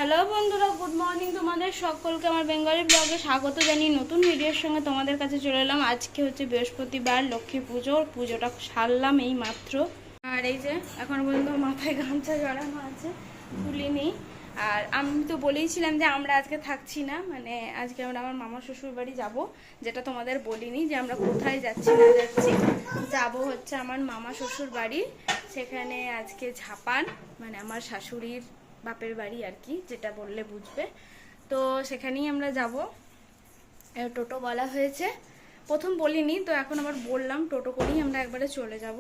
Hello বন্ধুরা, good morning. তোমাদের সকলকে আমার বেঙ্গলি ব্লগে স্বাগত জানিয়ে নতুন ভিডিওর সঙ্গে তোমাদের কাছে চলে এলাম। আজকে হচ্ছে বৃহস্পতিবার, লক্ষ্মী পুজোটা সারলাম এই মাত্র। আর এই যে এখন পর্যন্ত মাথায় গামছা জড়ানো আছে, তুলিনি। আর আমি তো বলেইছিলাম যে আমরা আজকে থাকছি না, মানে আজকে আমরা আমার মামা শ্বশুর বাড়ি যাবো, যেটা তোমাদের বলিনি যে আমরা কোথায় যাচ্ছি না যাচ্ছি। যাবো হচ্ছে আমার মামা শ্বশুর বাড়ি, সেখানে আজকে ঝাপান, মানে আমার শাশুড়ির বাপের বাড়ি আর কি, যেটা বললে বুঝবে। তো সেখানেই আমরা যাব। টোটো বলা হয়েছে, প্রথম বলিনি তো এখন আবার বললাম, টোটো করেই আমরা একবারে চলে যাব।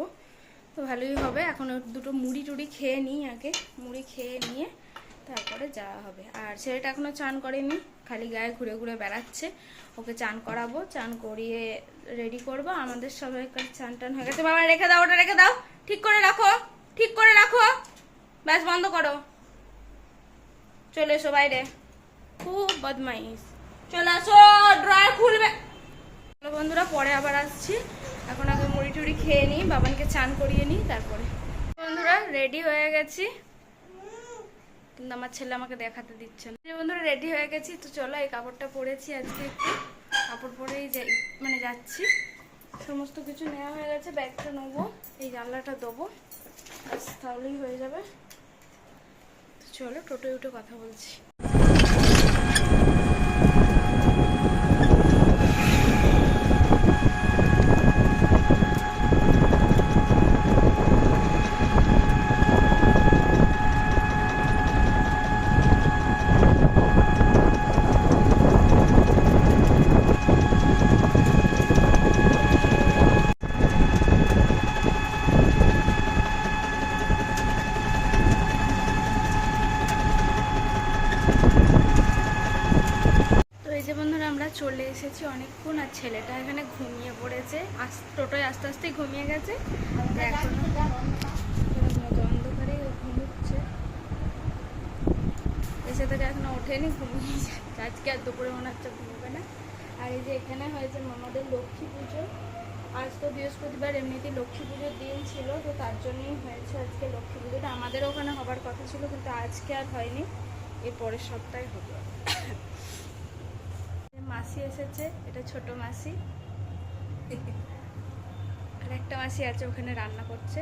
তো ভালোই হবে। এখন দুটো মুড়ি টুড়ি খেয়ে নিই, আগে মুড়ি খেয়ে নিয়ে তারপরে যাওয়া হবে। আর ছেলেটা এখনও চান করেনি, খালি গায়ে ঘুরে ঘুরে বেড়াচ্ছে। ওকে চান করাবো, চান করিয়ে রেডি করবো। আমাদের সবাইকার চান টান হয়ে গেছে। বাবা রেখে দাও, ওটা রেখে দাও, ঠিক করে রাখো, ঠিক করে রাখো, ব্যাস বন্ধ করো। চলে এসো বাইরে, খুব বদমাইশ। চলে আসো, ড্রয়ার খুলবে। বন্ধুরা পরে আবার আসছি, এখন আগে মুড়ি টুড়ি খেয়ে নিই, বাবানকে চান করিয়ে নিই তারপরে। বন্ধুরা রেডি হয়ে গেছি, কিন্তু আমার ছেলে আমাকে দেখাতে দিচ্ছে না। বন্ধুরা রেডি হয়ে গেছি, তো চলো এই কাপড়টা পরেছি আজকে, একটু কাপড় পরেই যাই, মানে যাচ্ছি। সমস্ত কিছু নেওয়া হয়ে গেছে, ব্যাগটা নেবো, এই জানলাটা দেবো, ব্যাস তাহলেই হয়ে যাবে। তো চলো টোটোয় উঠে কথা বলছি। আমরা চলে এসেছি অনেকক্ষণ, আর ছেলেটা এখানে ঘুমিয়ে পড়েছে, টোটোয় আস্তে আস্তে ঘুমিয়ে গেছে। অন্ধকারে ঘুমুচ্ছে, এসে থেকে এখনো ওঠেনি, ঘুমিয়ে যাচ্ছে। আজকে আর দুপুরে মনে হচ্ছে ঘুমবে না। আর এই যে এখানে হয়েছে আমাদের লক্ষ্মী পুজো। আজ তো বৃহস্পতিবার, এমনিতেই লক্ষ্মী পুজোর দিন ছিল, তো তার জন্যই হয়েছে আজকে লক্ষ্মী পুজোটা। আমাদের ওখানে হবার কথা ছিল, কিন্তু আজকে আর হয়নি, এর পরের সপ্তাহে হবে। মাসি এসেছে, এটা ছোট মাসি, আর একটা মাসি আছে ওখানে রান্না করছে।